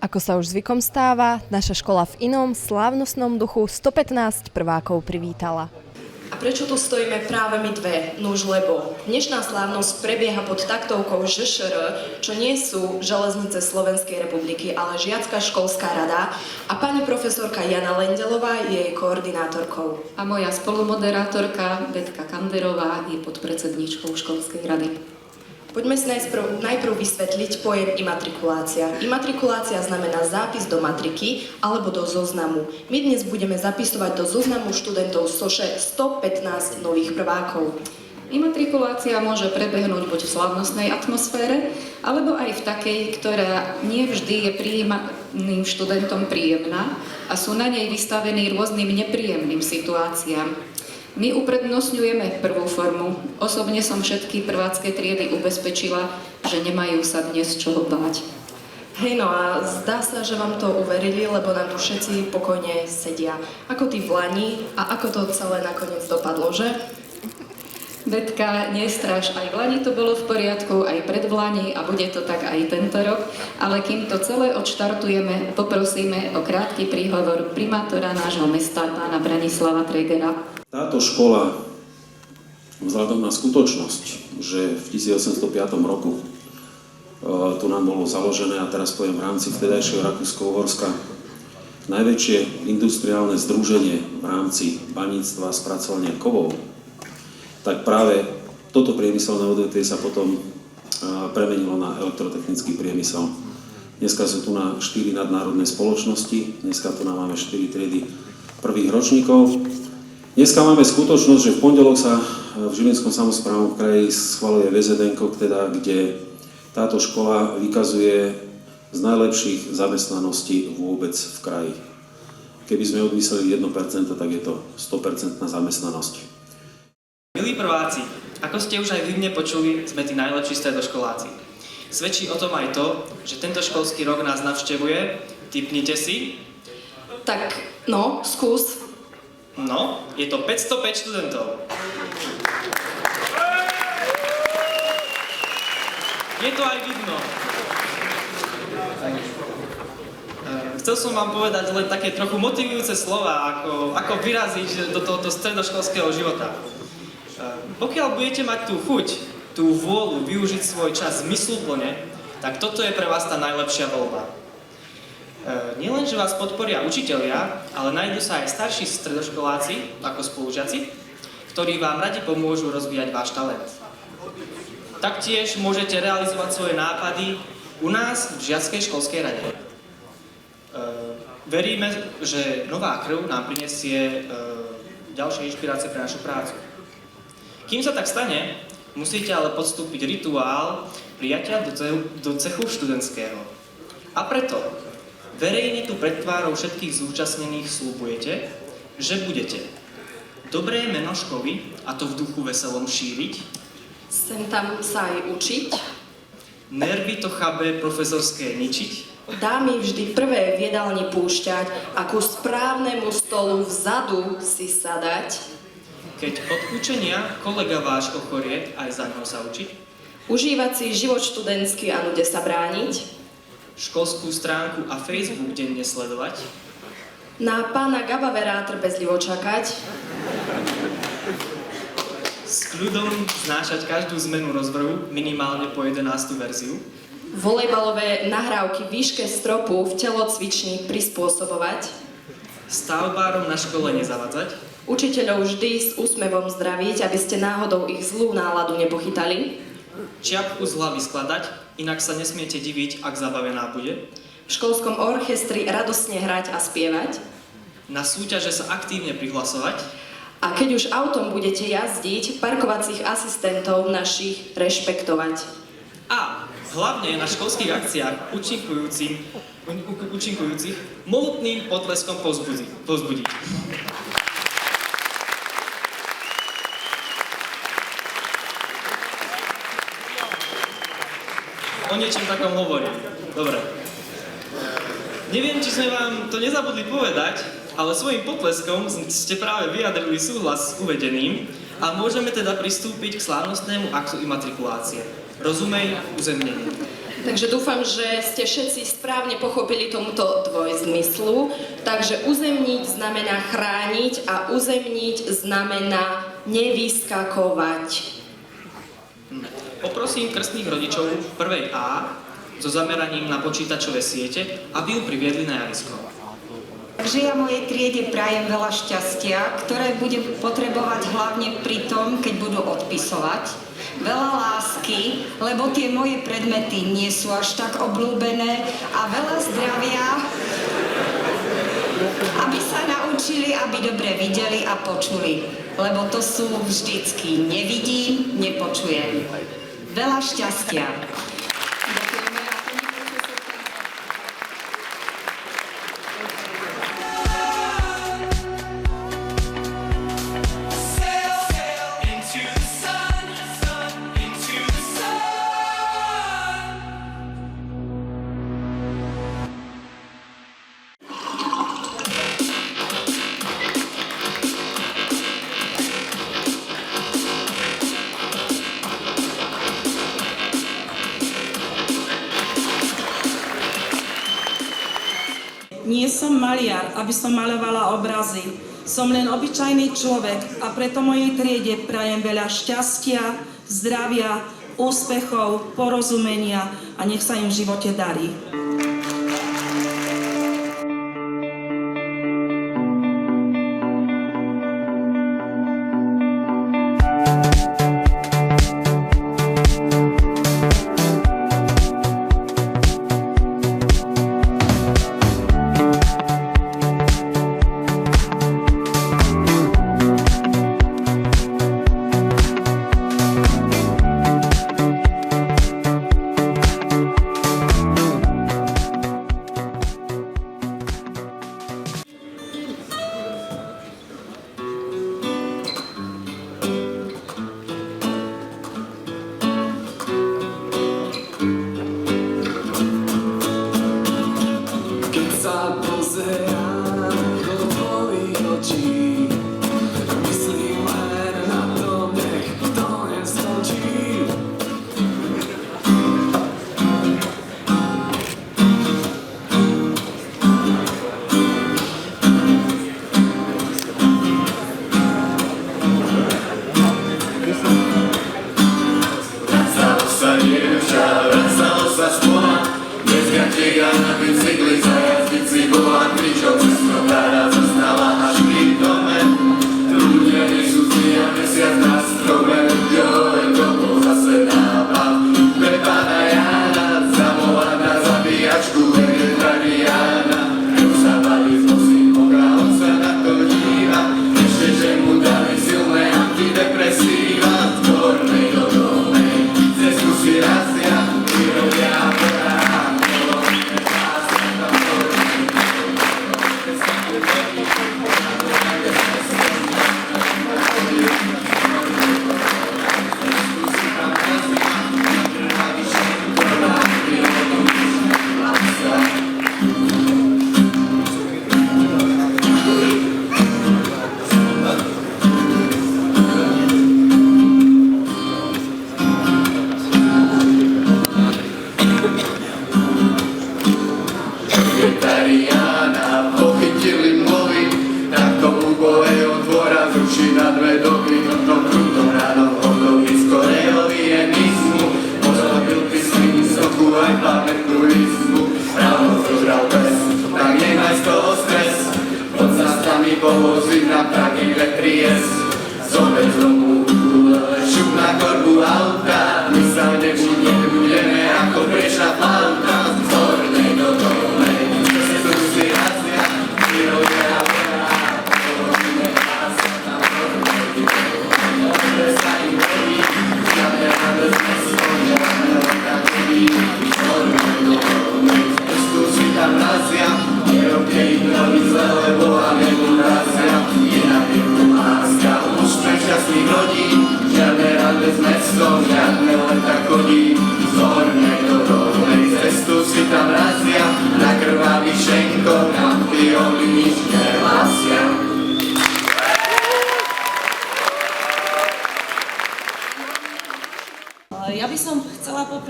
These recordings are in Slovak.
Ako sa už zvykom stáva, naša škola v inom slávnostnom duchu 115 prvákov privítala. A prečo tu stojíme práve my dve? Nuž lebo dnešná slávnosť prebieha pod taktovkou ŽŠR, čo nie sú železnice Slovenskej republiky, ale Žiacka školská rada a pani profesorka Jana Lendelová je jej koordinátorkou. A moja spolumoderátorka Betka Kanderová je podpredsedníčkou školskej rady. Poďme si najprv vysvetliť pojem imatrikulácia. Imatrikulácia znamená zápis do matriky alebo do zoznamu. My dnes budeme zapisovať do zoznamu študentov SOŠE 115 nových prvákov. Imatrikulácia môže prebehnúť buď v slávnostnej atmosfére, alebo aj v takej, ktorá nie vždy je prijímaným študentom príjemná a sú na nej vystavení rôznym nepríjemným situáciám. My uprednostňujeme prvú formu. Osobne som všetky prvácké triedy ubezpečila, že nemajú sa dnes čoho báť. Hej, no a zdá sa, že vám to uverili, lebo nám tu všetci pokojne sedia. Ako tí v lani a ako to celé nakoniec dopadlo, že? Betka, nestraš, aj v lani to bolo v poriadku, aj pred vlani a bude to tak aj tento rok. Ale kým to celé odštartujeme, poprosíme o krátky príhovor primátora nášho mesta, pána Branislava Tregera. Táto škola, vzhľadom na skutočnosť, že v 1805 roku tu nám bolo založené, a teraz poviem v rámci vtedajšieho Rakúsko-Uhorska, najväčšie industriálne združenie v rámci baníctva a spracovania kovov, tak práve toto priemyselné odvetvie sa potom premenilo na elektrotechnický priemysel. Dneska sú tu na 4 nadnárodné spoločnosti, dneska tu máme 4 triedy prvých ročníkov. Dneska máme skutočnosť, že v pondelok sa v Žilinskom samosprávnom kraji schvaľuje VZN-ko, kde táto škola vykazuje z najlepších zamestnaností vôbec v kraji. Keby sme odmysleli 1%, tak je to 100% zamestnanosť. Milí prváci, ako ste už aj vy mne počuli, sme tí najlepší stredoškoláci. Svedčí o tom aj to, že tento školský rok nás navštevuje. Tipnite si. Tak, no, skús. No, je to 505 študentov. Je to aj vidno. Chcel som vám povedať len také trochu motivujúce slova, ako vyraziť do tohoto stredoškolského života. Pokiaľ budete mať tú chuť, tú vôľu využiť svoj čas zmysluplne, tak toto je pre vás tá najlepšia voľba. Nielen, že vás podporia učitelia, ale nájdú sa aj starší stredoškoláci, ako spolužiaci, ktorí vám radi pomôžu rozvíjať váš talent. Taktiež môžete realizovať svoje nápady u nás v Žiackej školskej rade. Veríme, že nová krv nám prinesie ďalšie inšpirácie pre našu prácu. Kým sa tak stane, musíte ale podstúpiť rituál prijatia do cechu študentského. A preto verejne tu pred tvárou všetkých zúčastnených sľubujete, že budete dobré meno školy, a to v duchu veselom šíriť, Sem tam sa aj učiť, nervy to chabé profesorské ničiť, dámy vždy prvé v jedálni púšťať a ku správnemu stolu vzadu si sadať, keď od učenia kolega váš ochorie, aj za ňou sa učiť, užívať si život študentský a nude sa brániť, školskú stránku a Facebook denne sledovať, na pána Gabavera trpezlivo čakať, s kľudom znášať každú zmenu rozvrhu, minimálne po 11. verziu, volejbalové nahrávky výške stropu v telocvični prispôsobovať, stavbárom na škole nezavadzať, učiteľov vždy s úsmevom zdraviť, aby ste náhodou ich zlú náladu nepochytali, čiapku z hlavy skladať, inak sa nesmiete diviť, ak zabavená bude, v školskom orchestri radosne hrať a spievať, na súťaže sa aktívne prihlasovať a keď už autom budete jazdiť, parkovacích asistentov našich rešpektovať. a hlavne na školských akciách účinkujúcich mohutným potleskom povzbudiť. O niečom takom hovorím. Dobre. Neviem, či sme vám to nezabudli povedať, ale svojím potleskom ste práve vyjadrili súhlas s uvedeným a môžeme teda pristúpiť k slávnostnému aktu imatrikulácie. Rozumej, uzemnenie. Takže dúfam, že ste všetci správne pochopili tomuto dvojzmyslu. Takže uzemniť znamená chrániť a uzemniť znamená nevyskakovať. Poprosím krstných rodičov prvej A so zameraním na počítačové siete, aby ju priviedli na javisko. Takže ja mojej triede prajem veľa šťastia, ktoré bude potrebovať hlavne pri tom, keď budú odpisovať. Veľa lásky, lebo tie moje predmety nie sú až tak obľúbené a veľa zdravia, aby sa naučili, aby dobre videli a počuli. Lebo to sú vždycky nevidím, nepočujem. Veľa šťastia. Nie som maliar, aby som maľovala obrazy. Som len obyčajný človek a preto mojej triede prajem veľa šťastia, zdravia, úspechov, porozumenia a nech sa im v živote darí.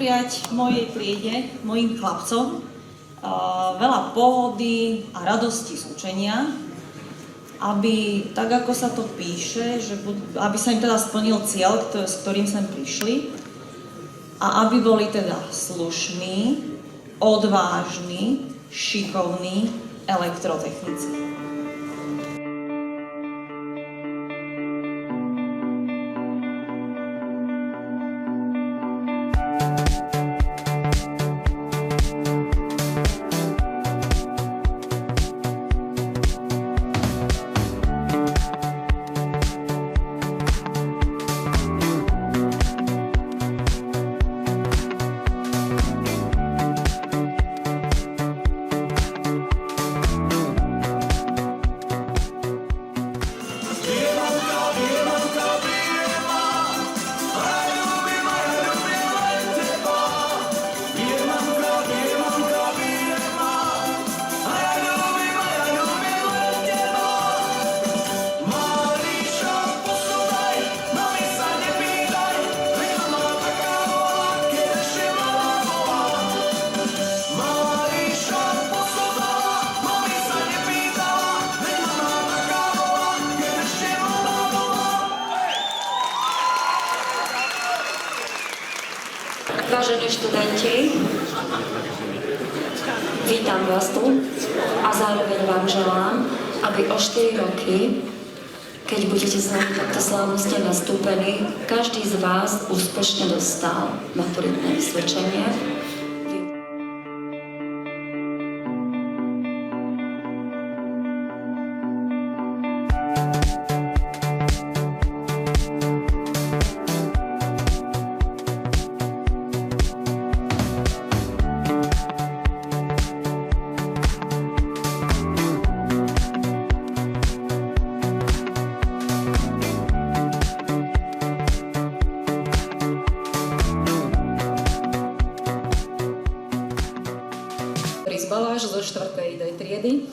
popriať mojej triede, mojim chlapcom veľa pohody a radosti z učenia, aby, tak ako sa to píše, aby sa im teda splnil cieľ, s ktorým sem prišli, a aby boli teda slušní, odvážni, šikovní elektrotechnici. Vážení študenti, vítam vás tu a zároveň vám želám, aby o 4 roky, keď budete znovu takto slávnostne nastúpení, každý z vás úspešne dostal maturitné vysvedčenie. Baláš zo 4. D triedy.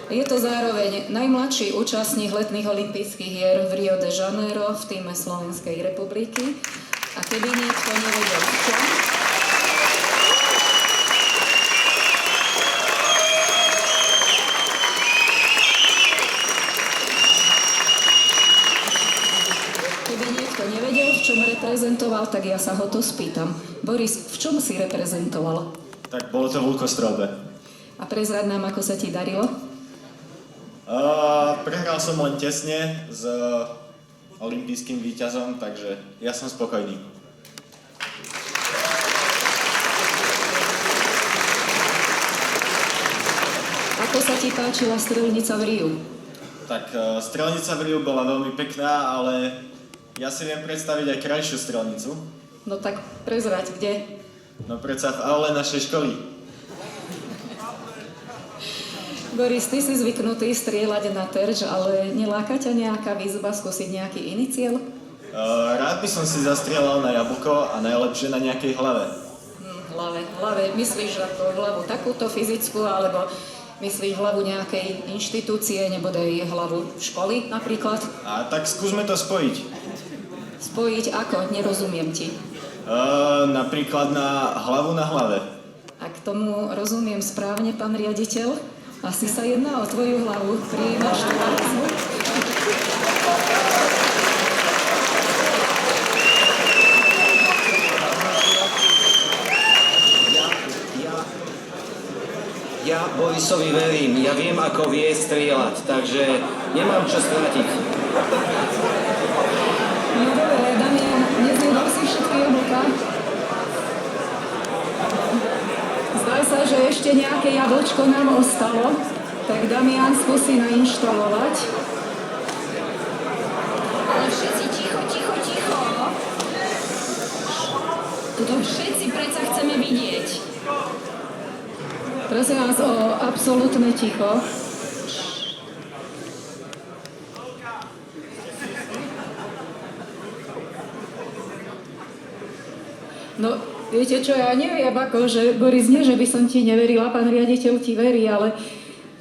Je to zároveň najmladší účastník letných olympijských hier v Rio de Janeiro v týme Slovenskej republiky. A keby niekto nevedel čo, v čom reprezentoval, tak ja sa ho to spýtam. Boris, v čom si reprezentoval? Tak bolo to v ľukostrelbe. A prezrad nám, ako sa ti darilo? Prehral som len tesne s olympijským víťazom, takže ja som spokojný. Ako sa ti páčila strelnica v Riu? Tak strelnica v Riu bola veľmi pekná, ale ja si viem predstaviť aj krajšiu strelnicu. No tak prezrať, kde? No predsa v aule našej školy. Boris, ty si zvyknutý strieľať na terč, ale neláka ťa nejaká výzva skúsiť nejaký iný cieľ? Rád by som si zastrieľal na jablko a najlepšie na nejakej hlave. Hlave. Myslíš ako hlavu takúto fyzickú, alebo myslíš hlavu nejakej inštitúcie, nebodaj hlavu školy napríklad? A tak skúsme to spojiť. Spojiť ako? Nerozumiem ti. Napríklad na hlavu na hlave. Ak tomu rozumiem správne, pán riaditeľ, asi sa jedná o tvoju hlavu. Prijímaš tú výzvu? Ja Borisovi verím, ja viem, ako vie strieľať, takže nemám čo stratiť. No dobre, Damian, nezjedol si všetky jablká? Zdá sa, že ešte nejaké jablčko nám ostalo, tak Damian skúsi nainštalovať. Ale všetci ticho. Tuto všetci predsa chceme vidieť. Prosím vás o absolútne ticho. No, viete čo, ja neviem ako, že Boris, nie, že by som ti neverila, pán riaditeľ ti verí, ale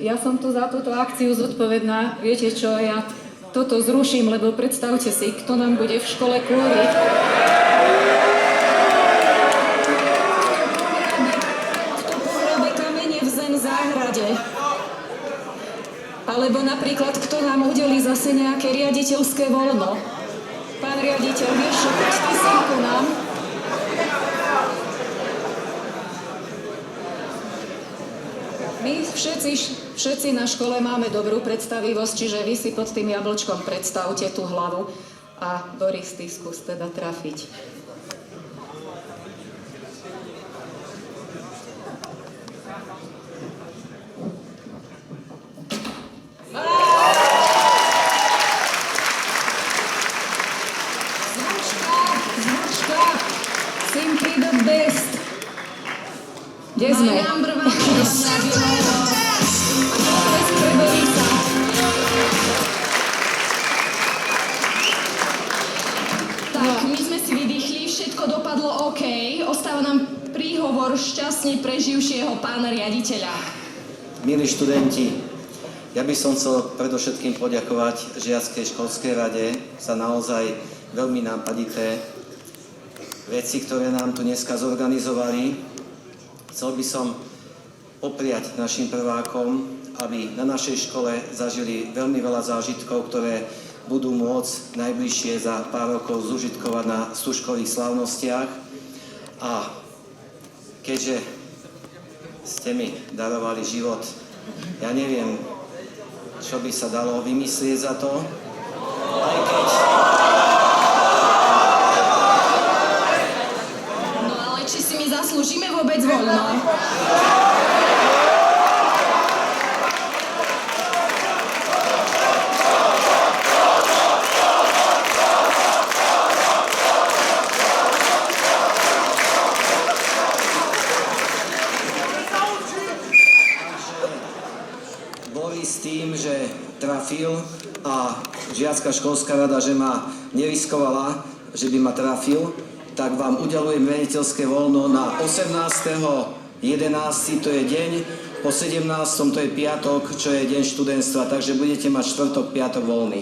ja som tu za túto akciu zodpovedná. Viete čo, ja toto zruším, lebo predstavte si, kto nám bude v škole kúriť. napríklad, kto nám udelí zase nejaké riaditeľské voľno. Pán riaditeľ, vieš čo, poď ty sem ku nám. My všetci na škole máme dobrú predstavivosť, čiže vy si pod tým jablčkom predstavte tú hlavu a Boris, ty skús teda trafiť. Zvučka! Simply the best! Kde sme? Tak, my sme si vydýchli, všetko dopadlo OK. Ostáva nám príhovor šťastne preživšieho pána riaditeľa. Milí študenti, ja by som chcel predovšetkým poďakovať Žiackej školskej rade za naozaj veľmi nápadité veci, ktoré nám tu dneska zorganizovali. Chcel by som popriať našim prvákom, aby na našej škole zažili veľmi veľa zážitkov, ktoré budú môcť najbližšie za pár rokov zužitkovať na stužkových slávnostiach. A keďže ste mi darovali život, ja neviem, čo by sa dalo vymyslieť za to, aj keď... No ale či si my zaslúžime vôbec voľno? Boris tým, že trafil a Žiacka školská rada, že ma neriskovala, že by ma trafil, tak vám udelujem veliteľské voľno na 18.11. to je deň, po 17. to je piatok, čo je deň študentstva, takže budete mať štvrtok, piatok voľný.